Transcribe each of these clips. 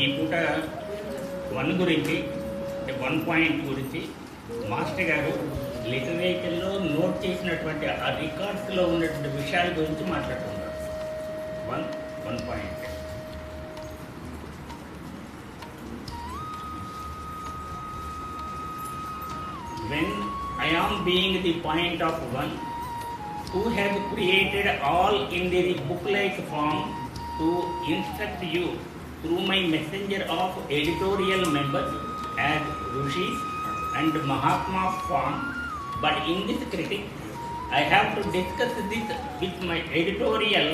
ఈ పూట 1 గురించి, అంటే 1 పాయింట్ గురించి మాస్టర్ గారు లిటరేచర్లో నోట్ చేసినటువంటి ఆ రికార్డ్స్లో ఉన్నటువంటి విషయాల గురించి మాట్లాడుతున్నారు. 1 point. When I am being the point of one who has created all in the book-like form to instruct you through my messenger of editorial members as Rishis and Mahatma form, but in this critic I have to discuss this with my editorial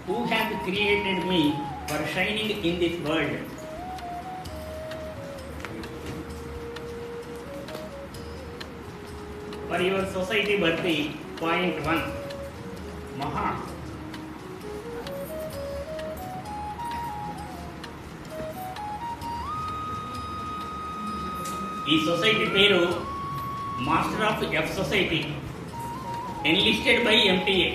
who has created me for shining in this world. For your society birthday, point 1. Maha. ఈ society పేరు master of F society, enlisted by empty a.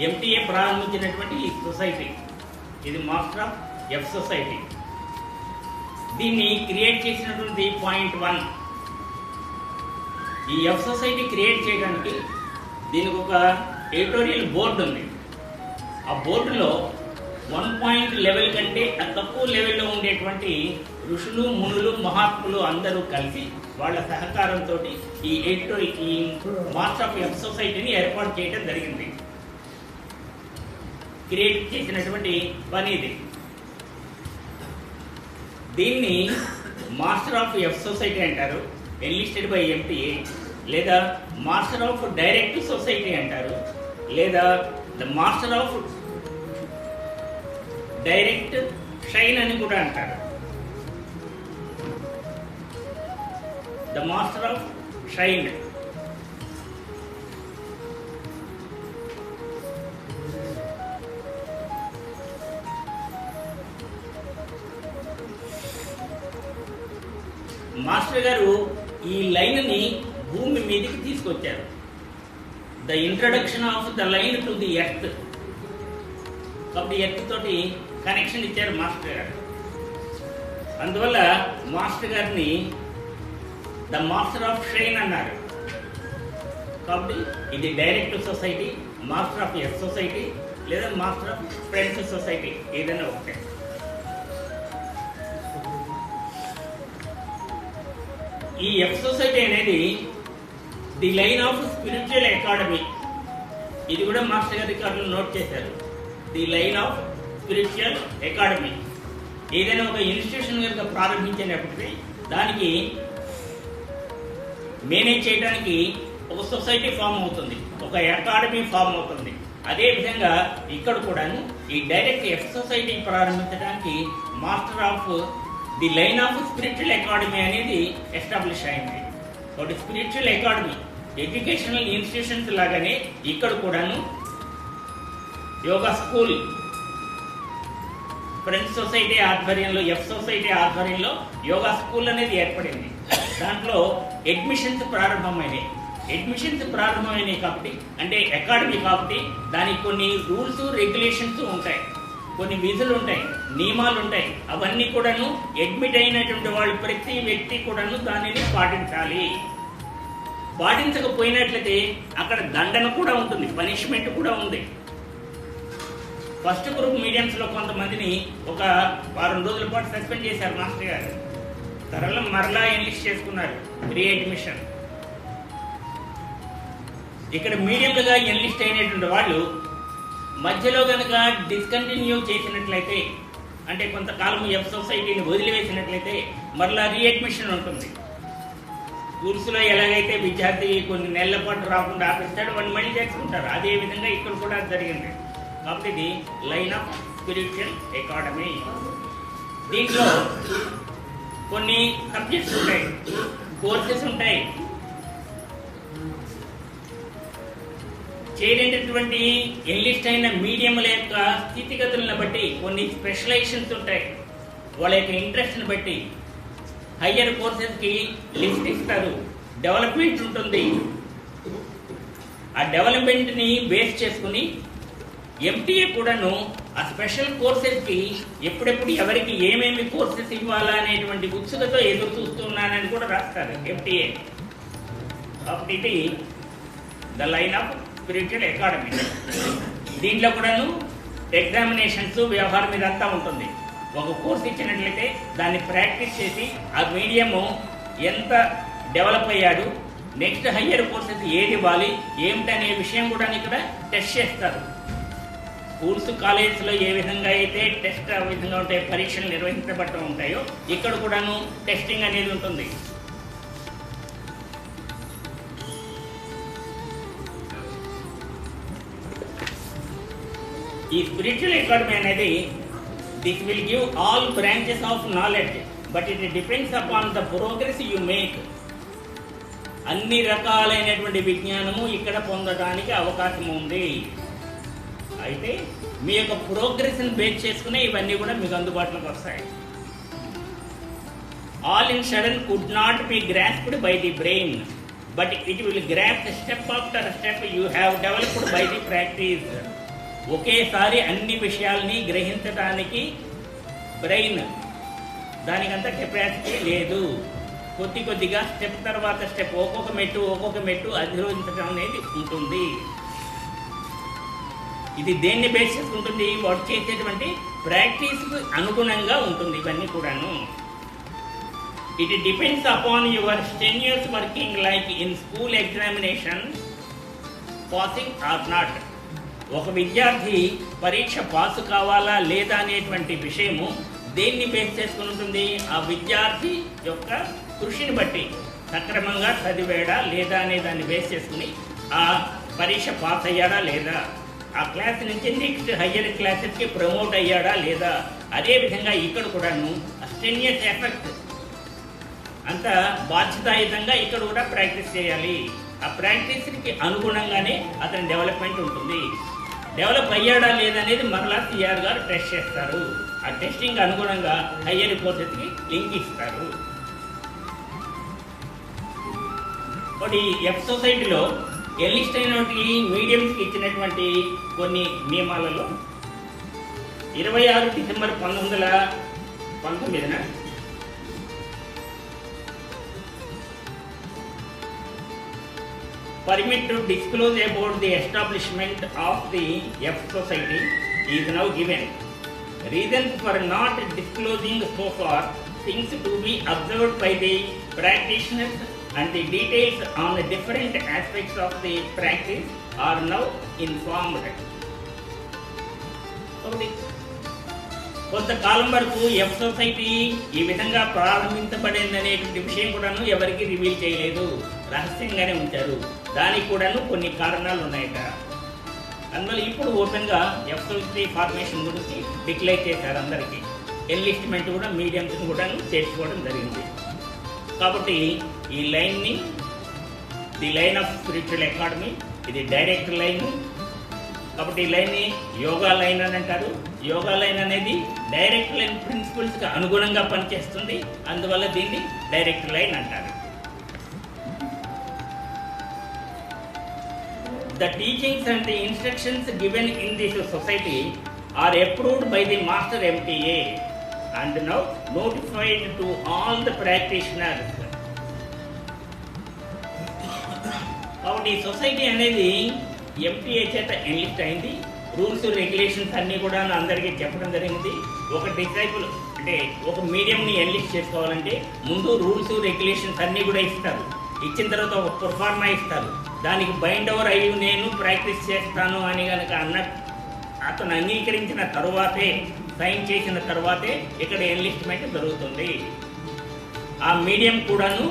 Empty a ప్రారంభించినటువంటి ఈ society, ఇది master of F society. దీన్ని create చేసినటువంటి point 1. ఈ F society create చేయడానికి దీనికి ఒక ఎడిటోరియల్ బోర్డు ఉంది. ఆ బోర్డులో 1 పాయింట్ లెవెల్ కంటే తక్కువ లెవెల్లో ఉండేటువంటి ఋషులు, మునులు, మహాత్ములు అందరూ కలిసి వాళ్ళ సహకారంతో ఈ మాస్టర్ ఆఫ్ ఎఫ్ సొసైటీని ఏర్పాటు చేయడం జరిగింది. క్రియేట్ చేసినటువంటి పని ఇది. దీన్ని మాస్టర్ ఆఫ్ ఎఫ్ సొసైటీ అంటారు, ఎన్లిస్టెడ్ బై ఎంటీఏ, లేదా మాస్టర్ ఆఫ్ డైరెక్ట్ సొసైటీ అంటారు, లేదా the master of direct shine అని కూడా అంటారు. The master of shine. Master గారు ఈ లైన్ని భూమి మీదకి తీసుకొచ్చారు. The introduction of the line to the earth. కాబట్టి ఎర్త్ తోటి కనెక్షన్ ఇచ్చారు మాస్టర్ గారు. అందువల్ల మాస్టర్ గారిని ద మాస్టర్ ఆఫ్ షైన్ అన్నారు. కాబట్టి ఇది direct society, master of F society, లేదా మాస్టర్ ఆఫ్ ఫ్రెండ్స్ సొసైటీ, ఏదైనా ఒకటే. ఈ ఎఫ్ సొసైటీ అనేది the line of spiritual academy. ఇది కూడా మాస్టర్ గారి రికార్డులో నోట్ చేశారు. The line of spiritual academy. ఏదైనా ఒక ఇన్స్టిట్యూషన్ కనుక ప్రారంభించినప్పటికీ దానికి మేనేజ్ చేయడానికి ఒక సొసైటీ ఫామ్ అవుతుంది, ఒక అకాడమీ ఫామ్ అవుతుంది. అదేవిధంగా ఇక్కడ కూడాను ఈ డైరెక్ట్ ఎఫ్ సొసైటీ ప్రారంభించడానికి master of the line of spiritual academy అనేది ఎస్టాబ్లిష్ అయింది. కాబట్టి స్పిరిచువల్ అకాడమీ, ఎడ్యుకేషనల్ ఇన్స్టిట్యూషన్స్ లాగానే ఇక్కడ కూడాను యోగా స్కూల్ ఫ్రెండ్స్ సొసైటీ ఆధ్వర్యంలో, ఎఫ్ సొసైటీ ఆధ్వర్యంలో యోగా స్కూల్ అనేది ఏర్పడింది. దాంట్లో అడ్మిషన్స్ ప్రారంభమైనాయి కాబట్టి, అంటే అకాడమీ కాబట్టి దానికి కొన్ని రూల్స్, రెగ్యులేషన్స్ ఉంటాయి, కొన్ని విధులు ఉంటాయి, నియమాలు ఉంటాయి. అవన్నీ కూడాను అడ్మిట్ అయినటువంటి వాళ్ళు ప్రతి వ్యక్తి కూడాను దానిని పాటించాలి. పాటించకపోయినట్లయితే అక్కడ దండన కూడా ఉంటుంది, పనిష్మెంట్ కూడా ఉంది. ఫస్ట్ గ్రూప్ మీడియంస్లో కొంతమందిని ఒక వారం రోజుల పాటు సస్పెండ్ చేశారు మాస్టర్ గారు. తర్వాత మరలా ఎన్లిస్ట్ చేసుకున్నారు, రీఅడ్మిషన్. ఇక్కడ మీడియంలుగా ఎన్లిస్ట్ అయినటువంటి వాళ్ళు మధ్యలో కనుక డిస్కంటిన్యూ చేసినట్లయితే, అంటే కొంతకాలం ఎఫ్ సొసైటీని వదిలివేసినట్లయితే మరలా రీఅడ్మిషన్ ఉంటుంది. స్కూల్స్లో ఎలాగైతే విద్యార్థి కొన్ని నెలల పాటు రాకుండా ఆపిస్తాడు, వాళ్ళు మళ్ళీ చేసుకుంటారు. అదేవిధంగా ఇక్కడ కూడా జరిగింది. కాబట్టి ఇది లైన్ ఆఫ్ స్పిరిచువల్ అకాడమీ. దీంట్లో కొన్ని సబ్జెక్ట్స్ ఉంటాయి, కోర్సెస్ ఉంటాయి. చేరేటటువంటి ఎన్లిస్ట్ అయిన మీడియంల యొక్క స్థితిగతులను బట్టి కొన్ని స్పెషలైజేషన్స్ ఉంటాయి. వాళ్ళ యొక్క ఇంట్రెస్ట్ని బట్టి హయ్యర్ కోర్సెస్కి లిస్ట్ ఇస్తారు. డెవలప్మెంట్ ఉంటుంది. ఆ డెవలప్మెంట్ని బేస్ చేసుకుని ఎంటీఏ కూడాను ఆ స్పెషల్ కోర్సెస్కి ఎప్పుడెప్పుడు ఎవరికి ఏమేమి కోర్సెస్ ఇవ్వాలా అనేటువంటి ఉత్సుకతో ఎదురు చూస్తున్నానని కూడా రాస్తారు ఎంటీఏ. కాబట్టి ఇది the line of spiritual academy. దీంట్లో కూడాను ఎగ్జామినేషన్స్ వ్యవహారం మీద అంతా ఉంటుంది. ఒక కోర్స్ ఇచ్చినట్లయితే దాన్ని ప్రాక్టీస్ చేసి ఆ మీడియము ఎంత డెవలప్ అయ్యాడు, నెక్స్ట్ హయ్యర్ కోర్సెస్ ఏది ఇవ్వాలి ఏమిటనే విషయం కూడా ఇక్కడ టెస్ట్ చేస్తారు. స్కూల్స్ కాలేజెస్లో ఏ విధంగా అయితే టెస్ట్ ఆ విధంగా ఉంటాయి, పరీక్షలు నిర్వహించబడుతూ ఉంటాయో ఇక్కడ కూడాను టెస్టింగ్ అనేది ఉంటుంది. ఈ స్పిరిచువల్ అకాడమీ అనేది this will give all branches of knowledge but it depends upon the progress you make. అన్ని రకాలైనటువంటి విజ్ఞానము ఇక్కడ పొందడానికి అవకాశం ఉంది. అయితే మీ యొక్క ప్రోగ్రెస్ని బేస్ చేసుకునే ఇవన్నీ కూడా మీకు అందుబాటులోకి వస్తాయి. All in sudden could not be grasped by the brain but it will grasp step after step you have developed by the practice. ఒకేసారి అన్ని విషయాల్ని గ్రహించడానికి బ్రెయిన్ దానికంత కెపాసిటీ లేదు. కొద్ది కొద్దిగా స్టెప్ తర్వాత స్టెప్ ఒక్కొక్క మెట్టు అధిరోహించడం అనేది ఉంటుంది. ఇది దేన్ని బేస్ చేసుకుంటుంది? వాడు చేసేటువంటి ప్రాక్టీస్కి అనుగుణంగా ఉంటుంది ఇవన్నీ కూడాను. It depends upon your strenuous working like in school examination passing or not. ఒక విద్యార్థి పరీక్ష పాసు కావాలా లేదా అనేటువంటి విషయము దేన్ని బేస్ చేసుకుని ఉంటుంది? ఆ విద్యార్థి యొక్క కృషిని బట్టి సక్రమంగా చదివాడా లేదా అనే దాన్ని బేస్ చేసుకుని ఆ పరీక్ష పాస్ అయ్యాడా లేదా, ఆ క్లాస్ నుంచి నెక్స్ట్ హయ్యర్ క్లాసెస్కి ప్రమోట్ అయ్యాడా లేదా. అదేవిధంగా ఇక్కడ కూడాను స్టెన్యూస్ ఎఫెక్ట్ అంత బాధ్యతాయుతంగా ఇక్కడ కూడా ప్రాక్టీస్ చేయాలి. ఆ ప్రాక్టీస్కి అనుగుణంగానే అతని డెవలప్మెంట్ ఉంటుంది. డెవలప్ అయ్యాడా లేదనేది మరలా సిఆర్ గారు టెస్ట్ చేస్తారు. ఆ టెస్టింగ్ అనుగుణంగా హయ్యర్ కోర్సెస్కి లింక్ ఇస్తారు. ఒకటి ఎఫ్ సొసైటీలో ఎన్లిస్ట్ అయినటువంటి మీడియంస్కి ఇచ్చినటువంటి కొన్ని నియమాలలో 26 December 1919 permit to disclose about the establishment of the F society is now given. Reasons for not disclosing so far, things to be observed by the practitioners and the details on the different aspects of the practice are now informed. కొంతకాలం వరకు F society ఈ విధంగా ప్రారంభించబడింది అనేటువంటి విషయం కూడాను ఎవరికి reveal చేయలేదు, రహస్యంగానే ఉంచారు. దానికి కూడాను కొన్ని కారణాలు ఉన్నాయట. అందువల్ల ఇప్పుడు ఓపెన్గా ఎఫ్ సొసైటీ ఫార్మేషన్ గురించి డిక్లేర్ చేశారు అందరికీ. ఎన్లిస్ట్మెంట్ కూడా మీడియంస్ని కూడాను చేర్చుకోవడం జరిగింది. కాబట్టి ఈ లైన్ని the line of spiritual academy, ఇది డైరెక్ట్ లైన్. కాబట్టి ఈ లైన్ని యోగా లైన్ అని అంటారు. యోగా లైన్ అనేది డైరెక్ట్ లైన్ ప్రిన్సిపల్స్కి అనుగుణంగా పనిచేస్తుంది. అందువల్ల దీన్ని డైరెక్ట్ లైన్ అంటారు. The teachings and the instructions given in this society are approved by the Master MTA and now notified to all the practitioners. కాబట్టి ఈ సొసైటీ అనేది ఎంటీఏ చేత ఎన్లిస్ట్ అయింది. రూల్స్ రెగ్యులేషన్స్ అన్నీ కూడా అందరికీ చెప్పడం జరిగింది. ఒక డిసైపుల్ అంటే ఒక మీడియంని ఎన్లిస్ట్ చేసుకోవాలంటే ముందు రూల్స్ రెగ్యులేషన్స్ అన్నీ కూడా ఇస్తారు. ఇచ్చిన తర్వాత ఒక పర్ఫార్మా ఇస్తారు. దానికి బైండ్ ఓవర్ అయ్యి నేను ప్రాక్టీస్ చేస్తాను అని కనుక అతను అంగీకరించిన తరువాతే, సైన్ చేసిన తర్వాతే ఇక్కడ ఎన్లిస్ట్మెంట్ జరుగుతుంది. ఆ మీడియం కూడాను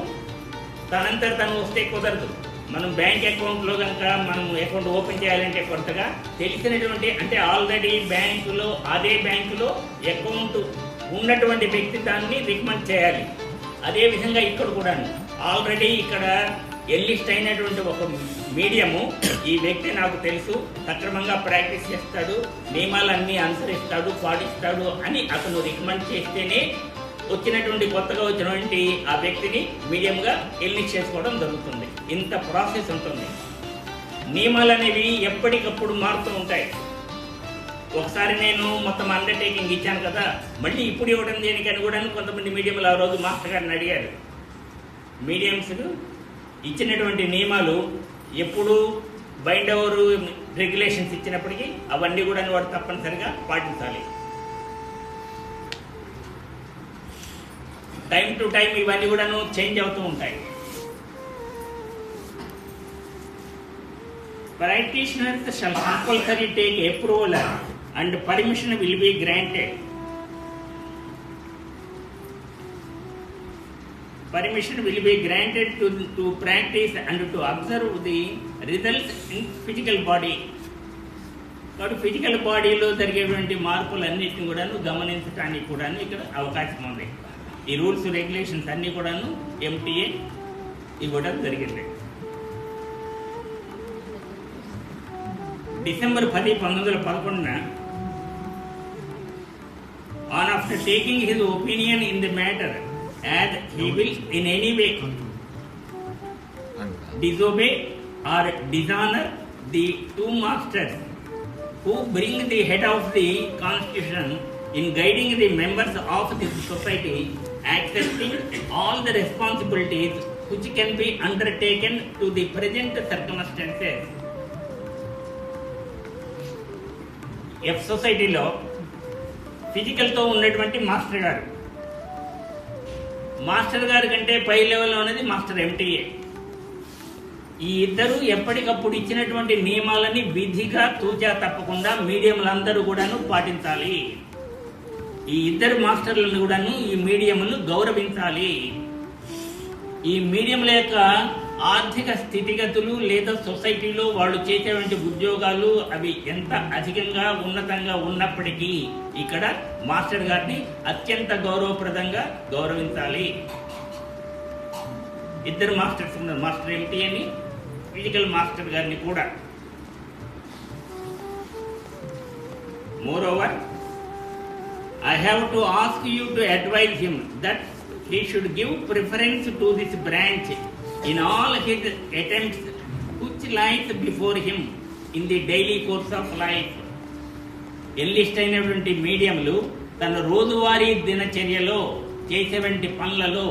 తనంతట తను వస్తే కుదరదు. మనం బ్యాంక్ అకౌంట్లో కనుక మనం అకౌంట్ ఓపెన్ చేయాలంటే కొత్తగా తెలిసినటువంటి అంటే ఆల్రెడీ బ్యాంకులో అదే బ్యాంకులో అకౌంట్ ఉన్నటువంటి వ్యక్తి దాన్ని రికమెండ్ చేయాలి. అదేవిధంగా ఇక్కడ కూడాను ఆల్రెడీ ఇక్కడ ఎన్లిస్ట్ అయినటువంటి ఒక మీడియము ఈ వ్యక్తి నాకు తెలుసు, సక్రమంగా ప్రాక్టీస్ చేస్తాడు, నియమాలన్నీ అనుసరిస్తాడు, పాటిస్తాడు అని అతను రికమెండ్ చేస్తేనే వచ్చినటువంటి కొత్తగా వచ్చినటువంటి ఆ వ్యక్తిని మీడియంగా ఎన్లిస్ట్ చేసుకోవడం జరుగుతుంది. ఇంత ప్రాసెస్ ఉంటుంది. నియమాలు అనేవి ఎప్పటికప్పుడు మారుతూ ఉంటాయి. ఒకసారి నేను మొత్తం అండర్టేకింగ్ ఇచ్చాను కదా, మళ్ళీ ఇప్పుడు ఇవ్వడం దేనికని కూడా కొంతమంది మీడియంలు ఆ రోజు మాస్టర్ గారిని అడిగారు. మీడియంస్ ఇచ్చినటువంటి నియమాలు ఎప్పుడు బైండ్ ఓవర్ రెగ్యులేషన్స్ ఇచ్చినప్పటికీ అవన్నీ కూడా వాడు తప్పనిసరిగా పాటించాలి. టైం టు టైం ఇవన్నీ కూడా చేంజ్ అవుతూ ఉంటాయి. Practitioners shall compulsory take approval and permission will be granted. Permission will be granted to practice and to observe the results in physical body. కాబట్టి ఫిజికల్ బాడీలో జరిగేటువంటి మార్పులన్నిటిని కూడాను గమనించడానికి కూడా ఇక్కడ అవకాశం ఉంది. ఈ రూల్స్ రెగ్యులేషన్స్ అన్నీ కూడాను MTA ఇవ్వడం జరిగింది. December 10, 1911 on after taking his opinion in the matter, as he will in any way disobey or dishonor the two masters who bring the head of the constitution in guiding the members of this society, accepting all the responsibilities which can be undertaken to the present circumstances. F సొసైటీలో ఫిజికల్తో ఉన్నటువంటి master గారు కంటే పై లెవెల్లో ఉన్నది master MTA. ఈ ఇద్దరు ఎప్పటికప్పుడు ఇచ్చినటువంటి నియమాలని విధిగా తూచా తప్పకుండా మీడియంలందరూ కూడాను పాటించాలి. ఈ ఇద్దరు మాస్టర్లను కూడాను ఈ మీడియంను గౌరవించాలి. ఈ మీడియంల యొక్క ఆర్థిక స్థితిగతులు లేదా సొసైటీలో వాళ్ళు చేసేటువంటి ఉద్యోగాలు అవి ఎంత అధికంగా ఉన్నతంగా ఉన్నప్పటికీ ఇక్కడ మాస్టర్ గారిని అత్యంత గౌరవప్రదంగా గౌరవించాలి. ఇద్దరు మాస్టర్స్ ఉన్నారు, మాస్టర్ MTA, ఫిజికల్ మాస్టర్ గారిని కూడా. Moreover, I have to ask you to advise him that he should give preference to this branch in all his attempts which lies before him in the daily course of life. Enlist అయినటువంటి మీడియంలు తన రోజువారీ దినచర్యలో చేసేటువంటి పనులలో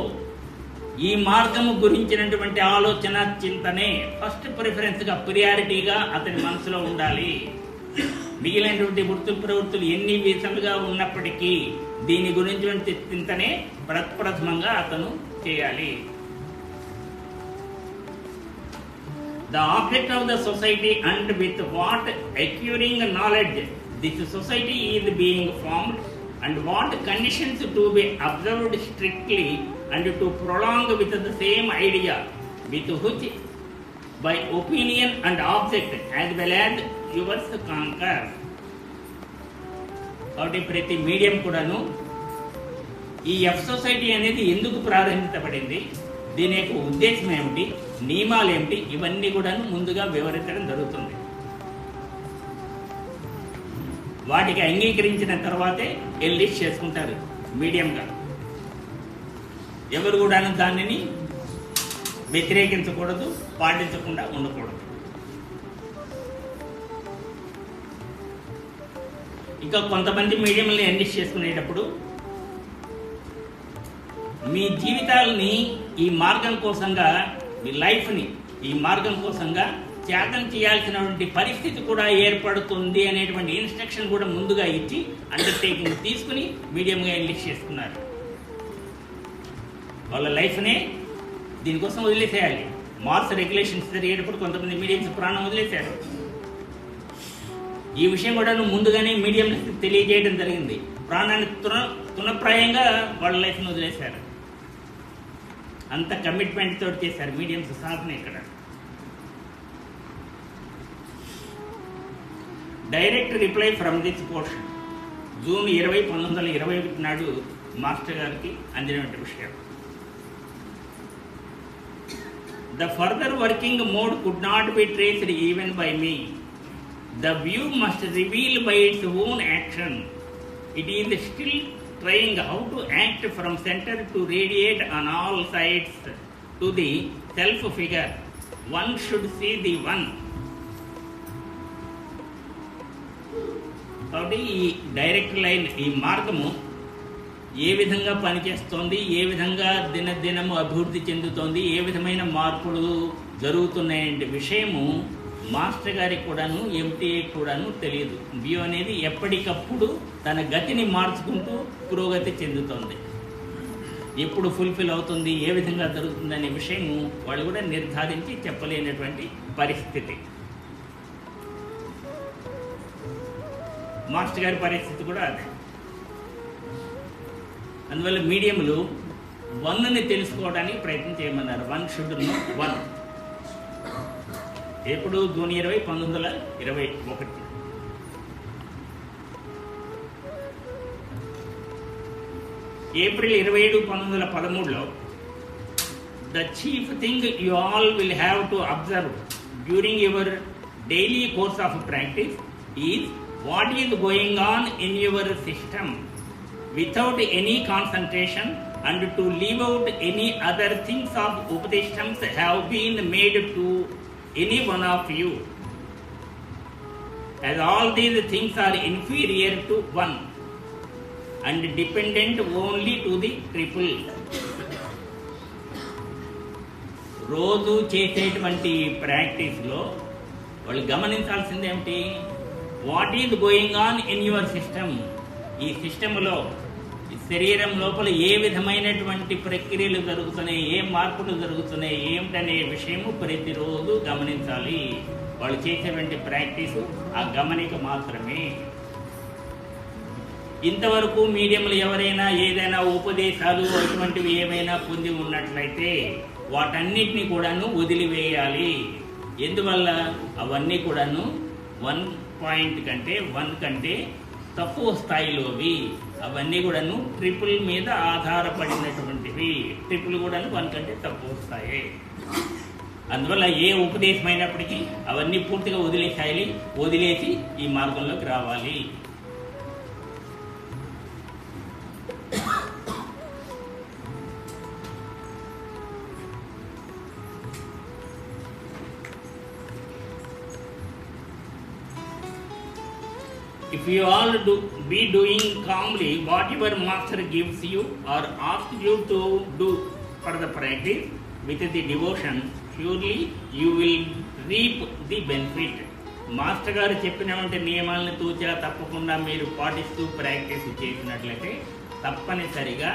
ఈ మార్గము గురించినటువంటి ఆలోచన చింతనే ఫస్ట్ ప్రిఫరెన్స్గా ప్రియారిటీగా అతని మనసులో ఉండాలి. మిగిలినటువంటి వృత్తులు ప్రవృత్తులు ఎన్ని విధాలుగా ఉన్నప్పటికీ దీని గురించి చింతనే ప్రప్రథమంగా అతను చేయాలి. The object of the society and with what acquiring knowledge this society is being formed and what conditions to be observed strictly and to prolong with the same idea with which by opinion and object as well as yours conquer. కాబట్టి ప్రతి medium కూడాను ఈ F society అనేది ఎందుకు ప్రారంభించబడింది, దీని యొక్క ఉద్దేశం ఏమిటి, నియమాలు ఏమిటి, ఇవన్నీ కూడాను ముందుగా వివరించడం జరుగుతుంది. వాటికి అంగీకరించిన తర్వాతే ఎన్లిస్ట్ చేసుకుంటారు మీడియంగా. ఎవరు కూడాను దానిని వ్యతిరేకించకూడదు, పాటించకుండా ఉండకూడదు. ఇంకా కొంతమంది మీడియంని ఎన్లిస్ట్ చేసుకునేటప్పుడు మీ జీవితాలని ఈ మార్గం కోసంగా, మీ లైఫ్ని ఈ మార్గం కోసంగా త్యాగం చేయాల్సినటువంటి పరిస్థితి కూడా ఏర్పడుతుంది అనేటువంటి ఇన్స్ట్రక్షన్ కూడా ముందుగా ఇచ్చి అండర్టేకింగ్ తీసుకుని మీడియంగా ఎన్లిస్ట్ చేసుకున్నారు. వాళ్ళ లైఫ్నే దీనికోసం వదిలేసేయాలి. మార్స్ రెగ్యులేషన్స్ జరిగేటప్పుడు కొంతమంది మీడియంస్ ప్రాణం వదిలేశారు. ఈ విషయం కూడా ముందుగానే మీడియం తెలియజేయడం జరిగింది. ప్రాణాన్ని తునప్రాయంగా వాళ్ళ లైఫ్ను వదిలేశారు. అంత కమిట్మెంట్ తోటి చేశారు మీడియంస్ సాధన. ఇక్కడ direct reply from this portion June 20, 1921 నాడు మాస్టర్ గారికి అందినటువంటి విషయం. The further working mode could not be traced even by me. The view must reveal by its own action. It is still trying how to act from center to radiate on all sides to the self figure. One should see the one. కాబట్టి ఈ direct line, ఈ మార్గము ఏ విధంగా పనిచేస్తోంది, ఏ విధంగా దినదినము అభివృద్ధి చెందుతోంది, ఏ విధమైన మార్పులు జరుగుతున్నాయంటే విషయము మాస్టర్ గారికి కూడాను ఎంటీఏ కూడాను తెలియదు. బియో అనేది ఎప్పటికప్పుడు తన గతిని మార్చుకుంటూ పురోగతి చెందుతోంది. ఎప్పుడు ఫుల్ఫిల్ అవుతుంది, ఏ విధంగా జరుగుతుంది అనే విషయము వాళ్ళు కూడా నిర్ధారించి చెప్పలేనటువంటి పరిస్థితి. మాస్టర్ గారి పరిస్థితి కూడా అదే. అందువల్ల మీడియంలు వన్ని తెలుసుకోవడానికి ప్రయత్నం చేయమన్నారు. 1 షుడ్ నో 1. ఎప్పుడు June 20, 1921. April 27, 1913లో the chief thing you all will have to observe during your daily course of practice is what is going on in your system without any concentration, and to leave out any other things of upadeshtams have been made to any one of you, as all these things are inferior to one and dependent only to the triple. రోజు చేసేటువంటి ప్రాక్టీస్లో వాళ్ళు గమనించాల్సింది ఏమిటి? What is going on in your system. ఈ సిస్టంలో, ఈ శరీరం లోపల ఏ విధమైనటువంటి ప్రక్రియలు జరుగుతున్నాయి, ఏ మార్పులు జరుగుతున్నాయి ఏమిటనే విషయము ప్రతిరోజు గమనించాలి. వాళ్ళు చేసేటువంటి ప్రాక్టీసు ఆ గమనిక మాత్రమే. ఇంతవరకు మీడియంలో ఎవరైనా ఏదైనా ఉపదేశాలు అటువంటివి ఏమైనా పొంది ఉన్నట్లయితే వాటన్నిటినీ కూడాను వదిలివేయాలి. ఎందువల్ల? అవన్నీ కూడాను 1 పాయింట్ కంటే 1 కంటే తక్కువ స్థాయిలోవి. అవన్నీ కూడాను ట్రిపుల్ మీద ఆధారపడినటువంటివి. ట్రిపుల్ కూడాను 1 కంటే తక్కువ స్థాయి. అందువల్ల ఏ ఉపదేశం అయినప్పటికీ అవన్నీ పూర్తిగా వదిలేసి ఈ మార్గంలోకి రావాలి. If you all be doing calmly what your master gives you or asks you to do for the practice with the devotion, surely you will reap the benefit. Master గారు చెప్పినటువంటి నియమాలను తూచా తప్పకుండా మీరు పాటిస్తూ ప్రాక్టీస్ చేసినట్లయితే తప్పనిసరిగా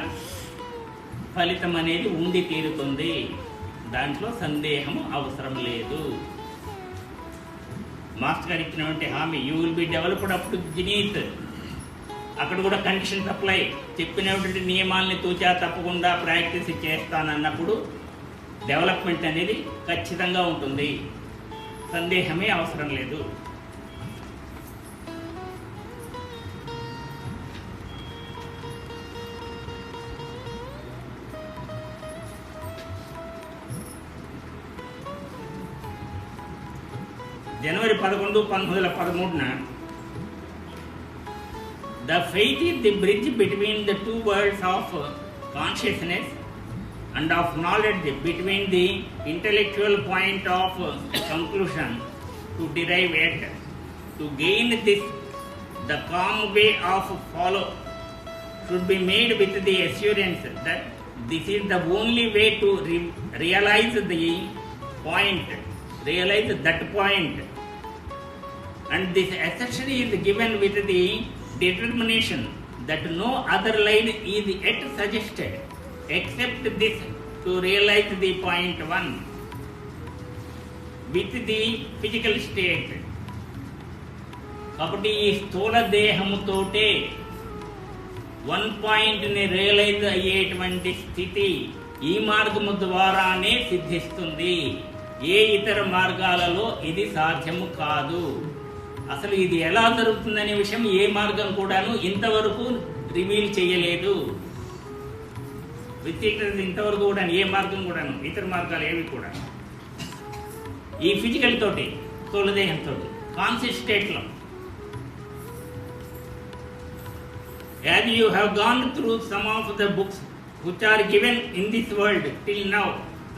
ఫలితం అనేది ఉండి తీరుతుంది. దాంట్లో సందేహం అవసరం లేదు. మాస్టర్ గారు ఇచ్చినటువంటి హామీ, you will be developed up to zenith. అక్కడ కూడా కండిషన్స్ అప్లై. చెప్పినటువంటి నియమాలని తూచా తప్పకుండా ప్రాక్టీస్ చేస్తానన్నప్పుడు డెవలప్మెంట్ అనేది ఖచ్చితంగా ఉంటుంది. సందేహమే అవసరం లేదు. జనవరి 11, 1913న the faith is the bridge between the two worlds of consciousness and of knowledge, between the intellectual point of conclusion to derive it. To gain this, the calm way of follow should be made with the assurance that this is the only way to realize that point. And this assertion is given with the determination that no other line is yet suggested except this to realize the point 1 with the physical state. కాబట్టి ఈ స్థూల దేహముతోటే 1 పాయింట్ని realise అయ్యేటువంటి స్థితి ఈ మార్గము ద్వారానే సిద్ధిస్తుంది. ఏ ఇతర మార్గాలలో ఇది సాధ్యము కాదు. అసలు ఇది ఎలా జరుగుతుందనే విషయం ఏ మార్గం కూడాను ఇంతవరకు రివీల్ చేయలేదు. వ్యతిరేకత ఇంతవరకు కూడా ఏ మార్గం కూడాను, ఇతర మార్గాలు ఏవి కూడా ఈ ఫిజికల్ తోటి, స్థూలదేహంతో కాన్షియస్ స్టేట్లో. As you have gone through some of the books which are given in this world till now,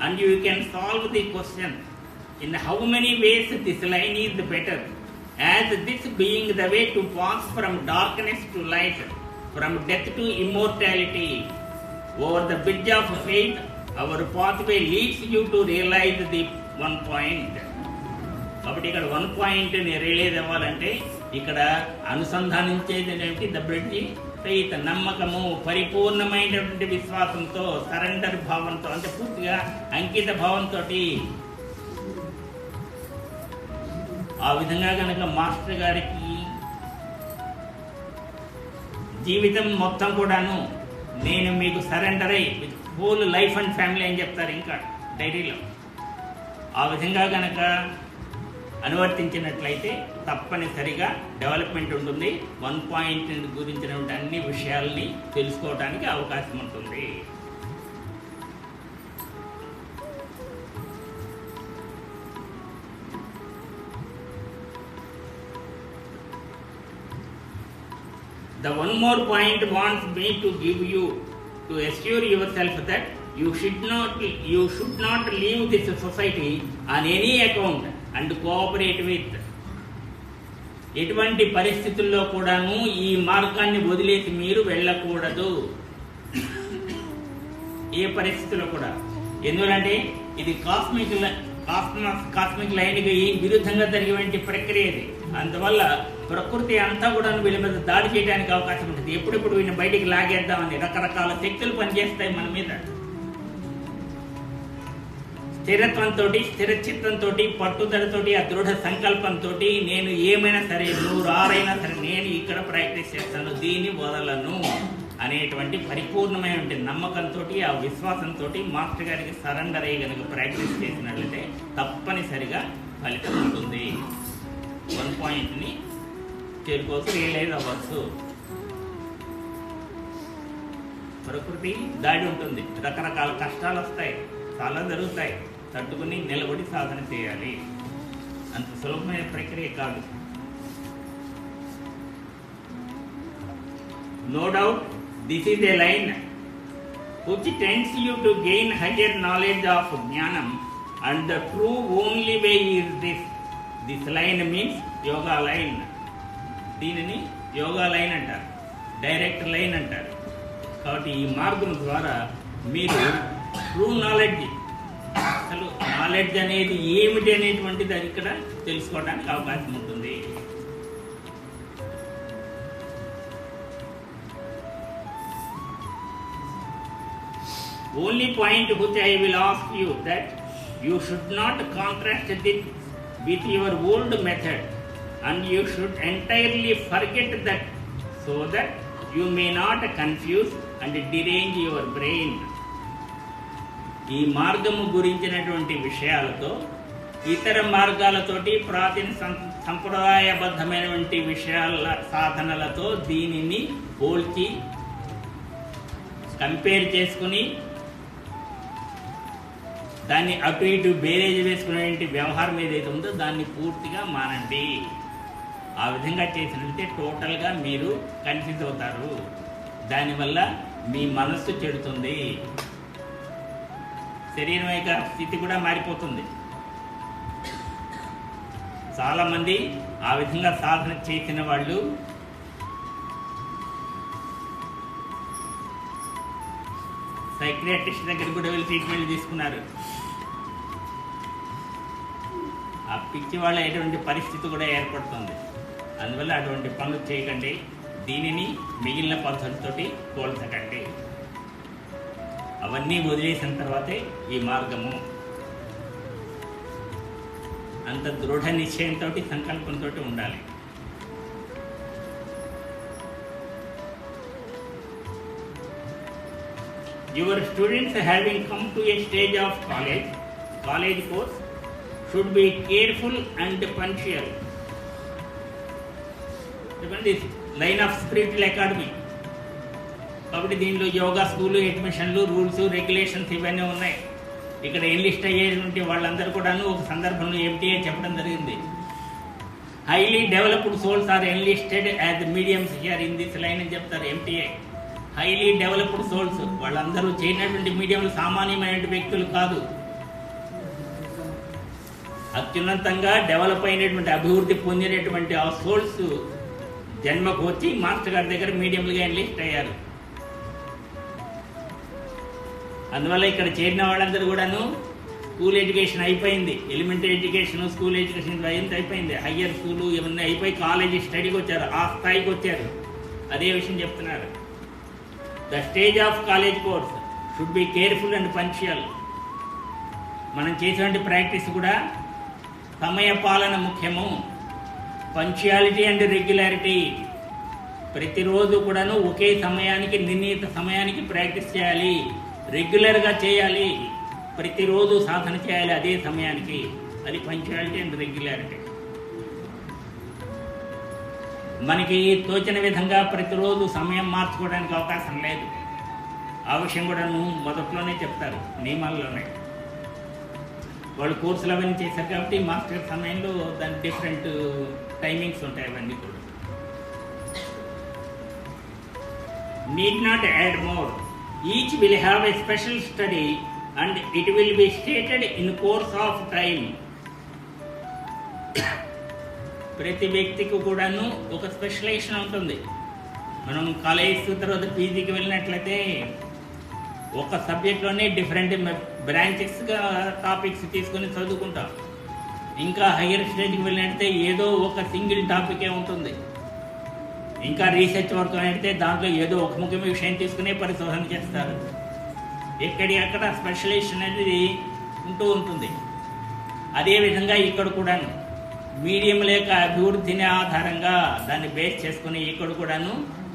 and you can solve the question in how many ways this line is better, as this being the way to pass from darkness to light, from death to immortality. Over the bridge of faith, our pathway leads you to realize the one point. కాబట్టి ఇక్కడ 1 point realise అవ్వాలంటే ఇక్కడ అనుసంధానించేది ఏమిటి? The bridge faith, నమ్మకము, పరిపూర్ణమైనటువంటి విశ్వాసంతో, surrender భావంతో, అంటే పూర్తిగా అంకిత భావంతో. ఆ విధంగా కనుక మాస్టర్ గారికి జీవితం మొత్తం కూడాను నేను మీకు సరెండర్ అయ్యి హోల్ లైఫ్ అండ్ ఫ్యామిలీ అని చెప్తారు ఇంకా డైరీలో. ఆ విధంగా కనుక అనువర్తించినట్లయితే తప్పనిసరిగా డెవలప్మెంట్ ఉంటుంది. 1 పాయింట్ గురించినటువంటి అన్ని విషయాల్ని తెలుసుకోవడానికి అవకాశం ఉంటుంది. The one more point wants me to give you to assure yourself that you should not leave this society on any account and cooperate with. ఎటువంటి పరిస్థితుల్లో కూడాను ఈ మార్గాన్ని వదిలేసి మీరు వెళ్ళకూడదు. ఏ పరిస్థితుల్లో కూడా. ఎందుకంటే ఇది కాస్మిక్ లైన్కి విరుద్ధంగా జరిగేటువంటి ప్రక్రియ ఇది. అందువల్ల ప్రకృతి అంతా కూడా వీళ్ళ మీద దాడి చేయడానికి అవకాశం ఉంటుంది. ఎప్పుడెప్పుడు వీళ్ళని బయటికి లాగేద్దామని రకరకాల శక్తులు పనిచేస్తాయి మన మీద. స్థిరత్వంతో, స్థిర చిత్తంతో, పట్టుదలతో, ఆ దృఢ సంకల్పంతో నేను ఏమైనా సరే, 100 సరే నేను ఇక్కడ ప్రాక్టీస్ చేస్తాను, దీన్ని వదలను అనేటువంటి పరిపూర్ణమైనటువంటి నమ్మకంతో, ఆ విశ్వాసంతో మాస్టర్ గారికి సరెండర్ అయ్యి కనుక ప్రాక్టీస్ చేసినట్లయితే తప్పనిసరిగా ఫలితం ఉంటుంది. 1 పాయింట్ని చేరుకోవచ్చు, రియలైజ్ అవ్వచ్చు. ప్రకృతి దాడి ఉంటుంది, రకరకాల కష్టాలు వస్తాయి, చాలా జరుగుతాయి. తట్టుకుని నిలబడి సాధన చేయాలి. అంత సులభమైన ప్రక్రియ కాదు. No doubt, this is a line which tends you to gain higher knowledge of Jnanam, and the true only way is this. This line means yoga line. దీనిని యోగా లైన్ అంటారు, డైరెక్ట్ లైన్ అంటారు. కాబట్టి ఈ మార్గం ద్వారా మీరు ట్రూ నాలెడ్జ్, అసలు knowledge అనేది ఏమిటి అనేటువంటిది అది ఇక్కడ తెలుసుకోవడానికి అవకాశం ఉంటుంది. Only point which I will ask you that you should not contrast it with your old method, and you should entirely forget that, so that you may not confuse and derange your brain. ఈ మార్గము గురించినటువంటి విషయాలతో ఇతర మార్గాలతోటి ప్రాచీన సంప్రదాయబద్ధమైనటువంటి విషయాల సాధనలతో దీనిని పోల్చి కంపేర్ చేసుకుని దాన్ని అటు ఇటు బేరేజ్ వేసుకునేటువంటి వ్యవహారం ఏదైతే ఉందో దాన్ని పూర్తిగా మానండి. ఆ విధంగా చేసినట్లయితే టోటల్గా మీరు కన్ఫ్యూజ్ అవుతారు. దానివల్ల మీ మనస్సు చెడుతుంది, శరీరం యొక్క స్థితి కూడా మారిపోతుంది. చాలామంది ఆ విధంగా సాధన చేసిన వాళ్ళు సైక్రియాట్రిస్ట్ దగ్గర కూడా వెళ్ళి ట్రీట్మెంట్ తీసుకున్నారు. ఆ పిచ్చి వాళ్ళ ఎటువంటి పరిస్థితి కూడా ఏర్పడుతుంది. అందువల్ల అటువంటి పనులు చేయకండి. దీనిని మిగిలిన పద్ధతితోటి పోల్చకండి. అవన్నీ వదిలేసిన తర్వాతే ఈ మార్గము. అంత దృఢ నిశ్చయంతో, సంకల్పంతో ఉండాలి. Your students having come to a stage of college course should be careful and punctual. This line of spiritual academy. కాబట్టి దీనిలో యోగా స్కూలు, అడ్మిషన్లు, రూల్స్, రెగ్యులేషన్స్ ఇవన్నీ ఉన్నాయి. ఇక్కడ ఎన్లిస్ట్ అయ్యేటువంటి వాళ్ళందరూ కూడాను ఒక సందర్భంలో ఎంటీఏ చెప్పడం జరిగింది. Highly developed souls are enlisted as mediums here in this line అని చెప్తారు ఎంటీఏ. హైలీ డెవలప్డ్ సోల్స్ వాళ్ళందరూ చేయనటువంటి మీడియంలు సామాన్యమైనటువంటి వ్యక్తులు కాదు. అత్యున్నతంగా డెవలప్ అయినటువంటి అభివృద్ధి పొందినటువంటి ఆ సోల్స్ జన్మకు వచ్చి మాస్టర్ గారి దగ్గర మీడియంలుగా ఎన్లిస్ట్ అయ్యారు. అందువల్ల ఇక్కడ చేరిన వాళ్ళందరూ కూడాను స్కూల్ ఎడ్యుకేషన్ అయిపోయింది, ఎలిమెంటరీ ఎడ్యుకేషన్, స్కూల్ ఎడ్యుకేషన్ అయిపోయింది, హయ్యర్ స్కూలు ఇవన్నీ అయిపోయి కాలేజీ స్టడీకి వచ్చారు, ఆ స్థాయికి వచ్చారు. అదే విషయం చెప్తున్నారు. The stage of college course should be careful and punctual. మనం చేసేటువంటి ప్రాక్టీస్ కూడా సమయ పాలన ముఖ్యము. Punctuality and regularity. ప్రతిరోజు కూడాను ఒకే సమయానికి, నిర్ణీత సమయానికి ప్రాక్టీస్ చేయాలి, రెగ్యులర్గా చేయాలి, ప్రతిరోజు సాధన చేయాలి అదే సమయానికి. అది పంక్చువాలిటీ అండ్ రెగ్యులారిటీ. మనకి తోచిన విధంగా ప్రతిరోజు సమయం మార్చుకోవడానికి అవకాశం లేదు. ఆ విషయం కూడా మొదట్లోనే చెప్తారు, నియమాల్లోనే. వాళ్ళు కోర్సులు అవన్నీ చేశారు కాబట్టి మాస్టర్ సమయంలో దాని డిఫరెంట్ టైమింగ్స్ ఉంటాయి. అవన్నీ కూడా need not add more. Each will have a special study and it will be stated in course of time. ప్రతి వ్యక్తికి కూడాను ఒక స్పెషలైజేషన్ ఉంటుంది. మనం కాలేజ్ తర్వాత పీజీకి వెళ్ళినట్లయితే ఒక సబ్జెక్ట్లోనే డిఫరెంట్ బ్రాంచెస్గా టాపిక్స్ తీసుకొని చదువుకుంటాం. ఇంకా హయ్యర్ స్టేజ్కి వెళ్ళినట్లయితే ఏదో ఒక సింగిల్ టాపికే ఉంటుంది. ఇంకా రీసెర్చ్ వర్క్ అయితే దాంట్లో ఏదో ఒక ముఖ్యమైన విషయం తీసుకునే పరిశోధన చేస్తారు. ఎక్కడికక్కడ స్పెషలైజేషన్ అనేది ఉంటూ ఉంటుంది. అదేవిధంగా ఇక్కడ కూడాను మీడియం లేక అభివృద్ధిని ఆధారంగా దాన్ని బేస్ చేసుకుని ఇక్కడ కూడాను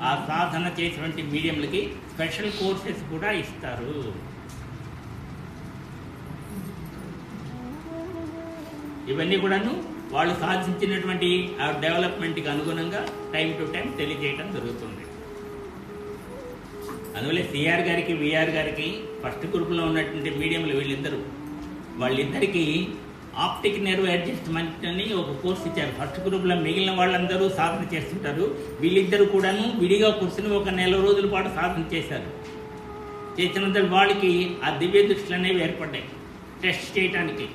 ఆ సాధన చేసినటువంటి మీడియంలకి స్పెషల్ కోర్సెస్ కూడా ఇస్తారు. ఇవన్నీ కూడాను వాళ్ళు సాధించినటువంటి ఆ డెవలప్మెంట్కి అనుగుణంగా టైం టు టైం తెలియజేయడం జరుగుతుంది. అందువల్ల సిఆర్ గారికి, విఆర్ గారికి ఫస్ట్ గ్రూప్లో ఉన్నటువంటి మీడియంలు వాళ్ళిద్దరికీ ఆప్టిక్ నెర్వ్ అడ్జస్ట్మెంట్ అని ఒక కోర్స్ ఇచ్చారు. ఫస్ట్ గ్రూప్లో మిగిలిన వాళ్ళందరూ సాధన చేస్తుంటారు. వీళ్ళిద్దరూ కూడాను విడిగా కూర్చుని ఒక నెల రోజుల పాటు సాధన చేశారు. చేసినంత వాళ్ళకి ఆ దివ్య దృష్టిలు అనేవి ఏర్పడ్డాయి టెస్ట్ చేయడానికి.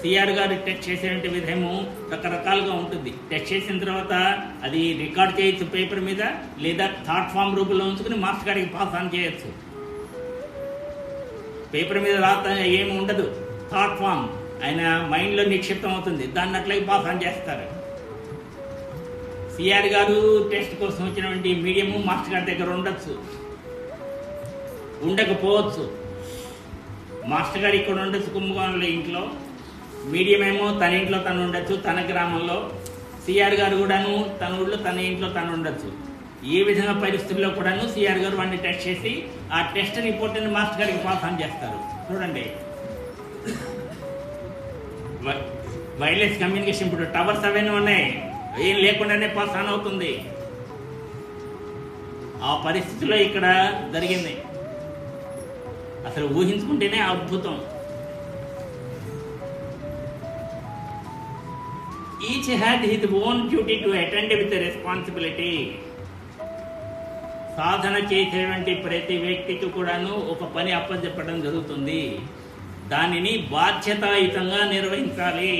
సిఆర్ గారు టెస్ట్ చేసేటువంటి విధము రకరకాలుగా ఉంటుంది. టెస్ట్ చేసిన తర్వాత అది రికార్డ్ చేయొచ్చు పేపర్ మీద, లేదా థాట్ ఫామ్ రూపంలో ఉంచుకుని మాస్టర్ గారికి పాస్ ఆన్ చేయొచ్చు. పేపర్ మీద రాత ఏమి ఉండదు, థాట్ ఫామ్ ఆయన మైండ్లో నిక్షిప్తం అవుతుంది, దాన్ని అట్లాగే పాస్ ఆన్ చేస్తారు. సిఆర్ గారు టెస్ట్ కోసం వచ్చినటువంటి మీడియము మాస్టర్ గారి దగ్గర ఉండొచ్చు, ఉండకపోవచ్చు. మాస్టర్ గారు ఇక్కడ ఉండొచ్చు కుంభకోణంలో ఇంట్లో, మీడియం ఏమో తన ఇంట్లో తను ఉండొచ్చు, తన గ్రామంలో. సిఆర్ గారు కూడాను తన ఊళ్ళో తన ఇంట్లో తను ఉండొచ్చు. ఏ విధంగా పరిస్థితుల్లో కూడాను సిఆర్ గారు వాడిని టెస్ట్ చేసి ఆ టెస్ట్ రిపోర్ట్ని మాస్టర్ గారికి పాస్ ఆన్ చేస్తారు. చూడండి, వైర్లెస్ కమ్యూనికేషన్ ఇప్పుడు టవర్స్ అవన్నీ ఉన్నాయి, ఏం లేకుండానే పాస్ ఆన్ అవుతుంది. ఆ పరిస్థితిలో ఇక్కడ జరిగింది. అసలు ఊహించుకుంటేనే అద్భుతం. Each had his own duty to attend with responsibility. సాధన చేసేటువంటి ప్రతి వ్యక్తికి కూడాను ఒక పని అప్పచెప్పడం జరుగుతుంది. దానిని బాధ్యతాయుతంగా నిర్వహించాలి.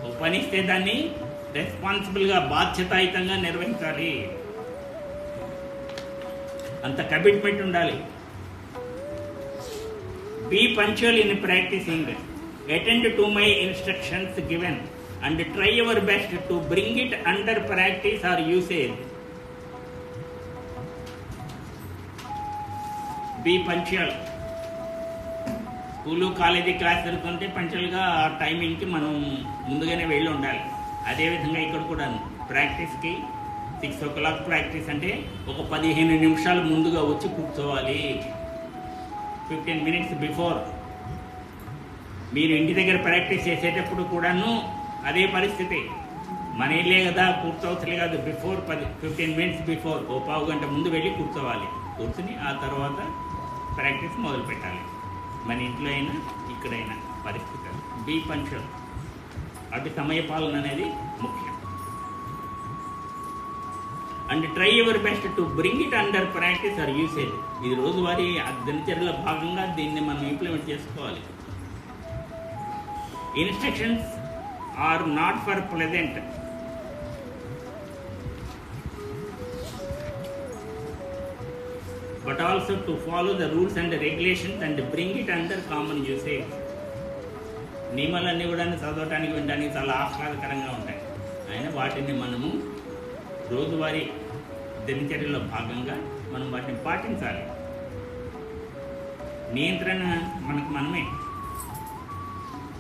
ఒక పని ఇస్తే దాన్ని రెస్పాన్సిబుల్గా, బాధ్యతాయుతంగా నిర్వహించాలి. అంత కమిట్మెంట్ ఉండాలి. Be punctual in practising. Attend to my instructions given and try your best to bring it under practice or usage. Be punctual. School college class జరుగుతుంటే పంక్చువల్గా ఆ టైమింగ్కి మనం ముందుగానే వెళ్ళి ఉండాలి. అదేవిధంగా ఇక్కడ కూడా ప్రాక్టీస్కి 6 o'clock ప్రాక్టీస్ అంటే ఒక 15 నిమిషాలు ముందుగా వచ్చి కూర్చోవాలి. 15 minutes బిఫోర్. మీరు ఇంటి దగ్గర ప్రాక్టీస్ చేసేటప్పుడు కూడాను అదే పరిస్థితి. మన ఇల్లే కదా, కూర్చోవచ్చులే కాదు, బిఫోర్ 15 minutes బిఫోర్, ఓ పావు గంట ముందు వెళ్ళి కూర్చోవాలి. కూర్చుని ఆ తర్వాత ప్రాక్టీస్ మొదలు పెట్టాలి. మన ఇంట్లో అయినా ఇక్కడైనా పరిస్థితి. Be punctual. అటు సమయ పాలన అనేది ముఖ్యం. And try your best to bring it under practice or usage. ఇది రోజువారీ దినచర్యలో భాగంగా దీన్ని మనం ఇంప్లిమెంట్ చేసుకోవాలి. Instructions are not for pleasant, but also to follow the rules and regulations and bring it under common usage. నియమాలన్నీ కూడా చదవటానికి వినడానికి చాలా ఆహ్లాదకరంగా ఉంటాయి. అయినా వాటిని మనము రోజువారీ దినచర్యలో భాగంగా మనం వాటిని పాటించాలి. నియంత్రణ మనకు మనమే.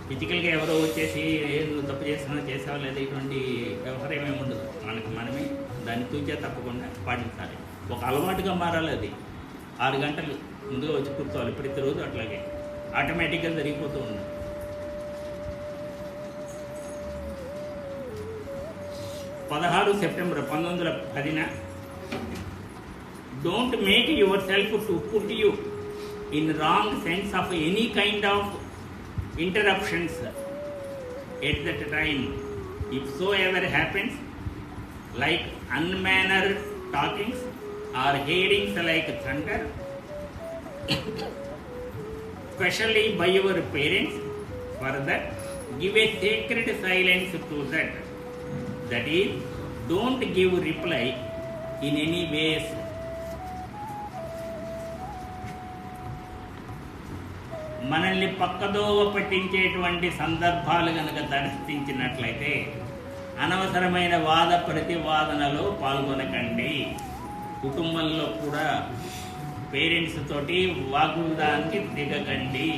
ఫిజికల్గా ఎవరో వచ్చేసి నువ్వు తప్పు చేసావా లేదా ఇటువంటి వ్యవహారం ఏమి ఉండదు. మనకు మనమే దాన్ని తూచే తప్పకుండా పాటించాలి. ఒక అలవాటుగా మారాలి. అది 6 గంటలు ముందుగా వచ్చి కూర్చోవాలి ప్రతిరోజు. అట్లాగే ఆటోమేటిక్గా జరిగిపోతూ ఉంది. September 1910 don't make your self to put you in wrong sense of any kind of interruptions at that time. If so ever happens like unmannered talkings or hearings like thunder, especially by your parents, for that give a sacred silence to that. That is, don't give reply in any ways. మనల్ని పక్కదోవ పట్టించేటువంటి సందర్భాలు కనుక దర్శించినట్లయితే అనవసరమైన వాద ప్రతివాదనలో పాల్గొనకండి. కుటుంబంలో కూడా parents తోటి వాగ్వాదానికి దిగకండి.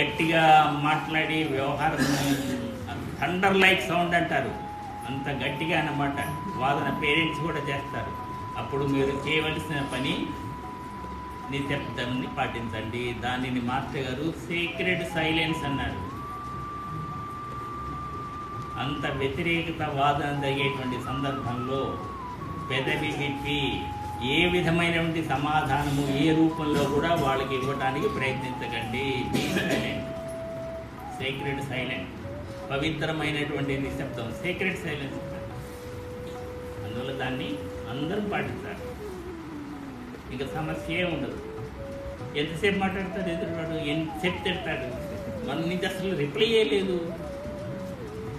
గట్టిగా మాట్లాడి వ్యవహారం థండర్ లైక్ సౌండ్ అంటారు, అంత గట్టిగా అన్నమాట వాదన పేరెంట్స్ కూడా చేస్తారు. అప్పుడు మీరు చేయవలసిన పని నిశ్శబ్దాన్ని పాటించండి. దానిని మాస్టర్ గారు సీక్రెట్ సైలెన్స్ అన్నారు. అంత వ్యతిరేకత వాదన జరిగేటువంటి సందర్భంలో పెదవి విప్పి ఏ విధమైనటువంటి సమాధానము ఏ రూపంలో కూడా వాళ్ళకి ఇవ్వడానికి ప్రయత్నించకండి. సీక్రెట్ సైలెన్స్, పవిత్రమైనటువంటి నిశ్శబ్దం, సీక్రెట్ సైలెన్స్. అందువల్ల దాన్ని అందరూ పాటిస్తారు. ఇంకా సమస్య ఉండదు. ఎంతసేపు మాట్లాడతాడు ఎదురువాడు, ఎంతసేపు తిడతాడు, మన నుంచి అసలు రిప్లై చేయలేదు,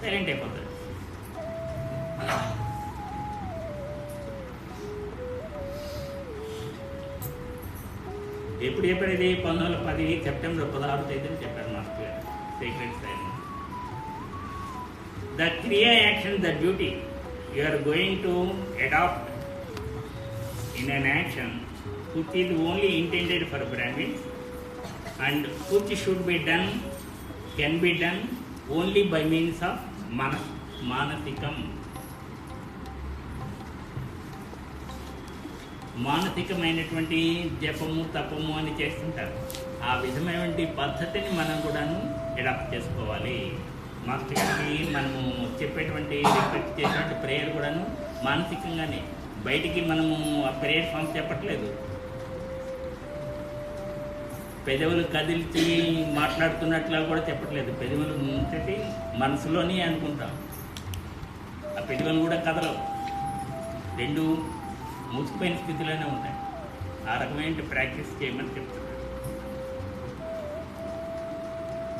సైలెంట్ అయిపోతాడు. ఎప్పుడు చెప్పారు ఇది? 1910 సెప్టెంబర్ 16 చెప్పారు మాస్టర్ గారు. Secret silence. The kriya action, the duty you are going to adopt in an action which is only intended for Brahmins and which should be done, can be done only by means of manasikam. మానసికమైనటువంటి జపము తపము అని చేస్తుంటారు. ఆ విధమైనటువంటి పద్ధతిని మనం కూడాను అడాప్ట్ చేసుకోవాలి. మాస్టర్ గారికి మనము చెప్పేటువంటి రిక్వెస్ట్ చేసినటువంటి ప్రేయర్ కూడాను మానసికంగానే, బయటికి మనము ఆ ప్రేయర్ ఫామ్ చెప్పట్లేదు. పెదవులు కదిల్చి మాట్లాడుతున్నట్లా కూడా చెప్పట్లేదు. పెదవులు ముంచెట్టి మనసులోనే అనుకుంటాం. ఆ పెదవులు కూడా కదలవు, రెండు మూసిపోయిన స్థితిలోనే ఉంటాయి. ఆ రకమైన ప్రాక్టీస్ చేయమని చెప్తున్నారు.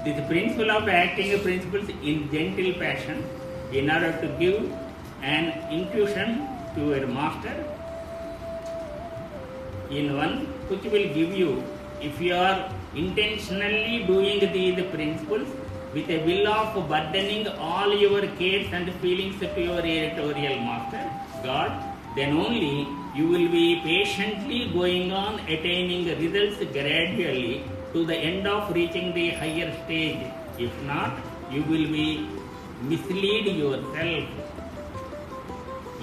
This principle of acting principles in gentle fashion in order to give an intuition to your master in one which will give you, if you are intentionally doing these principles with a will of burdening all your cares and feelings to your editorial master, God, then only you will be patiently going on attaining results gradually to the end of reaching the higher stage. If not, you will be mislead yourself.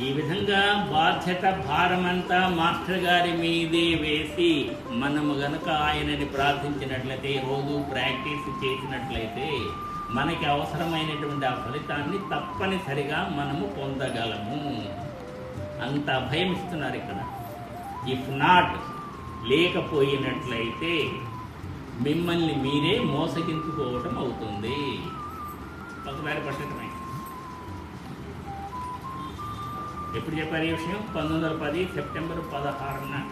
ఈ విధంగా బాధ్యత భారమంతా master గారి మీదే వేసి మనము గనక ఆయనని ప్రార్థించినట్లయితే, రోజు ప్రాక్టీస్ చేసినట్లయితే మనకి అవసరమైనటువంటి ఆ ఫలితాన్ని తప్పనిసరిగా మనము పొందగలము. అంత అభయం ఇస్తున్నారు ఇక్కడ. ఇఫ్ నాట్, లేకపోయినట్లయితే మిమ్మల్ని మీరే మోసగించుకోవటం అవుతుంది. పక్కదారి పట్టడమే. ఎప్పుడు చెప్పారు ఈ విషయం? 1910 సెప్టెంబర్ 16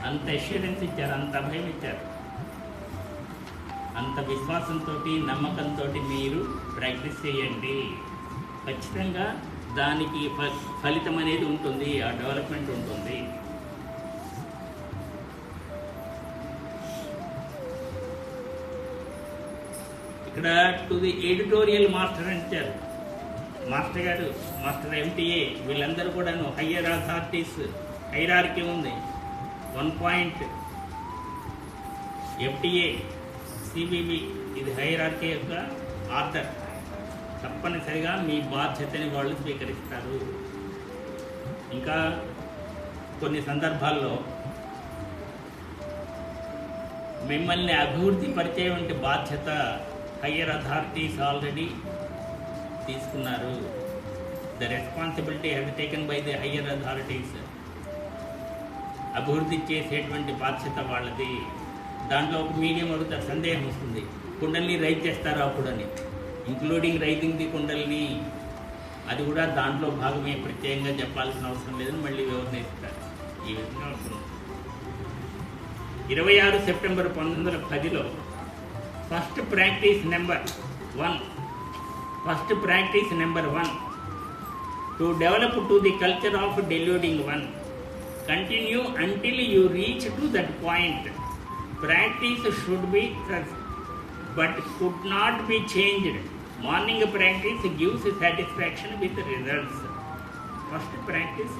అంత అష్యూరెన్స్ ఇచ్చారు, అంత అభయం ఇచ్చారు. అంత విశ్వాసంతో నమ్మకంతో మీరు ప్రాక్టీస్ చేయండి. ఖచ్చితంగా దానికి ఫలితం అనేది ఉంటుంది, ఆ డెవలప్మెంట్ ఉంటుంది. ఇక్కడ టు ది ఎడిటోరియల్ మాస్టర్ అంటారు. మాస్టర్ గారు, మాస్టర్ MTA వీళ్ళందరూ కూడాను హయ్యర్ అథారిటీస్ హైరార్కీ ఉంది. 1 పాయింట్ FTA CBB ఇది హైరార్కీ యొక్క ఆర్డర్. తప్పనిసరిగా మీ బాధ్యతని వాళ్ళు స్వీకరిస్తారు. ఇంకా కొన్ని సందర్భాల్లో మిమ్మల్ని అభివృద్ధి పరిచే వంటి బాధ్యత హయ్యర్ అథారిటీస్ ఆల్రెడీ తీసుకున్నారు. The responsibility has taken by the higher authorities. అభివృద్ధి చేసేటువంటి బాధ్యత వాళ్ళది. దాంట్లో ఒక మీడియం అడుగుతారు, సందేహం వస్తుంది, కుండల్ని రైజ్ చేస్తారు అప్పుడని, ఇంక్లూడింగ్ రైజింగ్ ది కుండల్ని, అది కూడా దాంట్లో భాగమే, ప్రత్యేకంగా చెప్పాల్సిన అవసరం లేదని మళ్ళీ వివరణ ఇస్తారు. ఈ విధంగా ఉంటుంది. 26 సెప్టెంబర్ 1910లో first practice number 1 to develop to the culture of deluding one. Continue until you reach to that point. Practice should be such, but could not be changed. Morning practice gives satisfaction with results. First practice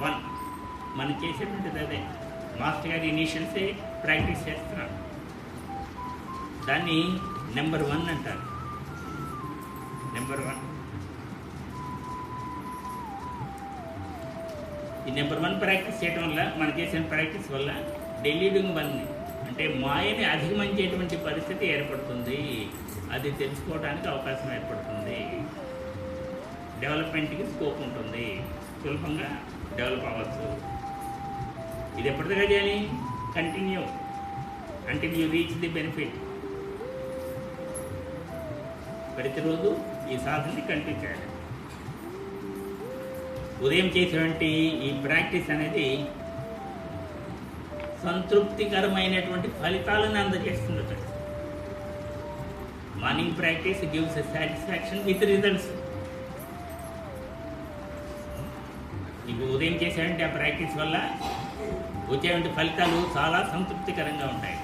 1. మనం చేసేటువంటిది అదే. Master గారి ఇనిషియల్సే practice చేస్తున్నాం. దాన్ని number 1 అంటారు. Number 1. ఈ number 1 practice చేయడం వల్ల, మనం చేసిన ప్రాక్టీస్ వల్ల deluding one అంటే మాయని అధిగమించేటువంటి పరిస్థితి ఏర్పడుతుంది. అది తెలుసుకోవడానికి అవకాశం ఏర్పడుతుంది. డెవలప్మెంట్కి స్కోప్ ఉంటుంది. సులభంగా డెవలప్ అవ్వచ్చు. ఇది ఎప్పటిదాకా చేయాలి? Continue until you reach the benefit. ప్రతిరోజు ఈ సాధనని కంటిన్యూ చేయాలి. ఉదయం చేసేటువంటి ఈ ప్రాక్టీస్ అనేది సంతృప్తికరమైనటువంటి ఫలితాలను అందజేస్తుంది. Morning practice gives satisfaction with results. మీకు ఉదయం చేసేటువంటి ఆ ప్రాక్టీస్ వల్ల వచ్చేటువంటి ఫలితాలు చాలా సంతృప్తికరంగా ఉంటాయి.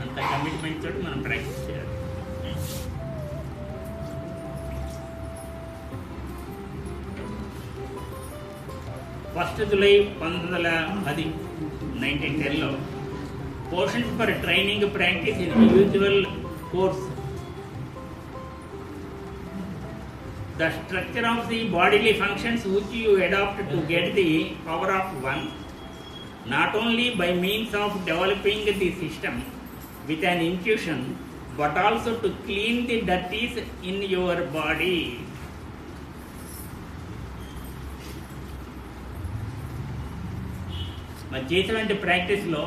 అంత కమిట్మెంట్ తోటి మనం ప్రాక్టీస్ చేయాలి. ఫస్ట్ జూలై 1910లో portions for training practice in individual course. The structure of the bodily functions which you adopt to get the power of one, not only by means of developing the system with an intuition, but also to clean the dirties in your body. మరి చేసేటువంటి ప్రాక్టీస్లో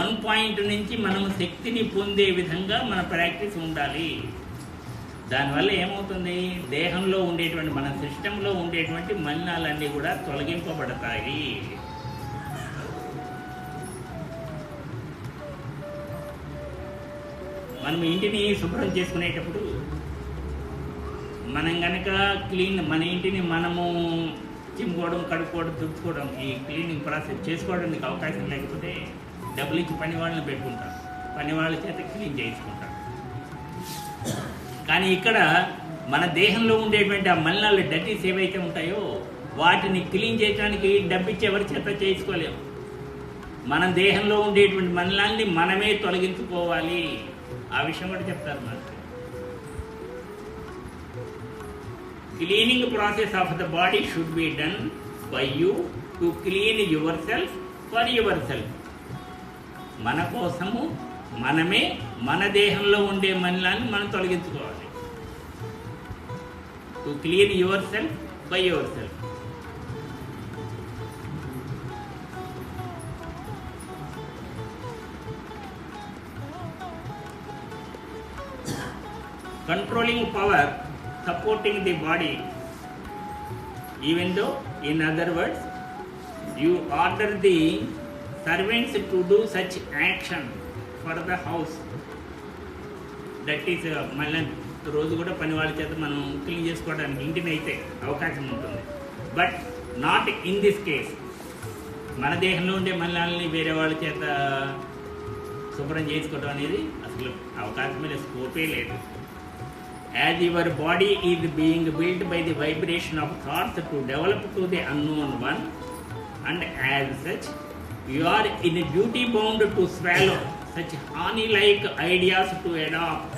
1 point నుంచి మనం శక్తిని పొందే విధంగా మన practice ఉండాలి. దానివల్ల ఏమవుతుంది? దేహంలో ఉండేటువంటి, మన సిస్టంలో ఉండేటువంటి మలినాలన్నీ కూడా తొలగింపబడతాయి. మనం ఇంటిని శుభ్రం చేసుకునేటప్పుడు మనం కనుక మన ఇంటిని మనము చిమ్ముకోవడం, కడుక్కోవడం, తుడుచుకోవడం, ఈ క్లీనింగ్ ప్రాసెస్ చేసుకోవడానికి అవకాశం లేకపోతే డబ్బులు ఇచ్చి పని వాళ్ళని పెట్టుకుంటాం, పని వాళ్ళ చేత క్లీన్ చేయించుకుంటాం. కానీ ఇక్కడ మన దేహంలో ఉండేటువంటి ఆ మలినాలు, డర్టీస్ ఏవైతే ఉంటాయో వాటిని క్లీన్ చేయడానికి డబ్బిచ్చి ఎవరి చేత చేయించుకోలేము. మన దేహంలో ఉండేటువంటి మలినాల్ని మనమే తొలగించుకోవాలి. ఆ విషయం కూడా చెప్తారు మనకు. Cleaning process of the body should be done by you to clean yourself for yourself. మన కోసము మనమే మన దేహంలో ఉండే మలినాన్ని మనం తొలగించుకోవాలి. To clean yourself by yourself. Controlling power, supporting the body, even though, in other words, you order the servants to do such action for the house. That is మళ్ళీ రోజు కూడా పని వాళ్ళ చేత మనం క్లీన్ చేసుకోవడానికి ఇంటిని అయితే అవకాశం ఉంటుంది. But not in this case. మన దేహంలో ఉండే మలినాలని వేరే వాళ్ళ చేత శుభ్రం చేసుకోవడం అనేది అసలు అవకాశమే లేదు, స్కోపే లేదు. As your body is being built by the vibration of thoughts to develop to the unknown one, and as such, you are in a duty bound to swallow such honey-like ideas to adopt.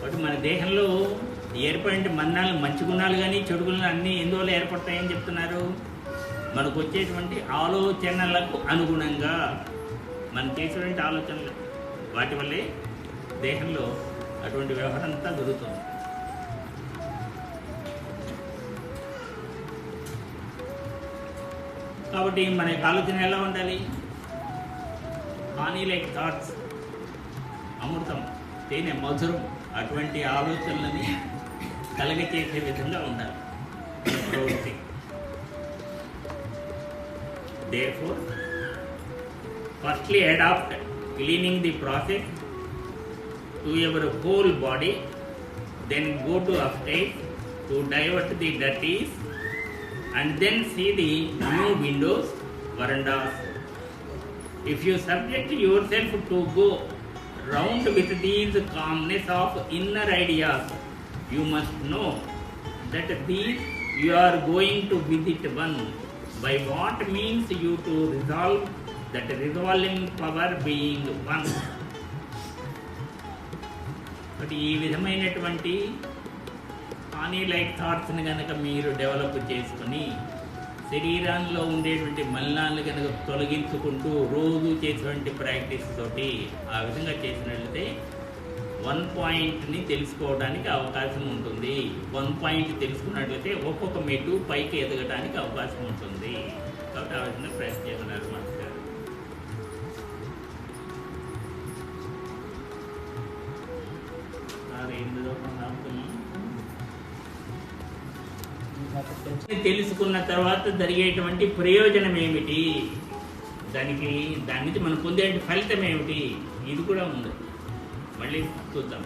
కాబట్టి మన దేహంలో ఏర్పడిన మన్నాలు మంచి గుణాలు కానీ చెడు గుణాలు అన్నీ ఎందువల్ల ఏర్పడతాయని చెప్తున్నారు? మనకు వచ్చేటువంటి ఆలోచనలకు అనుగుణంగా మనం చేసేటువంటి ఆలోచనలు వాటి వల్లే దేహంలో అటువంటి వ్యవహారం అంతా జరుగుతుంది. కాబట్టి మన యొక్క ఆలోచన ఎలా ఉండాలి? హానీ లైక్ థాట్స్, అమృతం, తేనె, మధురం, అటువంటి ఆలోచనలని కలగచేసే విధంగా ఉండాలి ప్రవృత్తి. Therefore, firstly adopt cleaning the process to your whole body, then go to upstairs to divert the dirties, and then see the new windows, verandas. If you subject yourself to go round with these calmness of inner ideas, you must know that these you are going to visit one, by what means you to resolve that resolving power being one. But ఈ విధమైనటువంటి హానీ like థాట్స్ని కనుక మీరు develop చేసుకుని శరీరంలో ఉండేటువంటి మలినాలను కనుక తొలగించుకుంటూ రోజు చేసేటువంటి ప్రాక్టీస్ తోటి ఆ విధంగా చేసినట్లయితే 1 పాయింట్ని తెలుసుకోవడానికి అవకాశం ఉంటుంది. 1 పాయింట్ తెలుసుకున్నట్లయితే ఒక్కొక్క మెట్టు పైకి ఎదగడానికి అవకాశం ఉంటుంది. కాబట్టి ఆ విధంగా ప్రయత్నం చేస్తున్నారు మాస్టర్ గారు. తెలుసుకున్న తర్వాత జరిగేటువంటి ప్రయోజనం ఏమిటి, దాని నుంచి మనం పొందే ఫలితం ఏమిటి, ఇది కూడా ఉంది. మళ్ళీ చూద్దాం.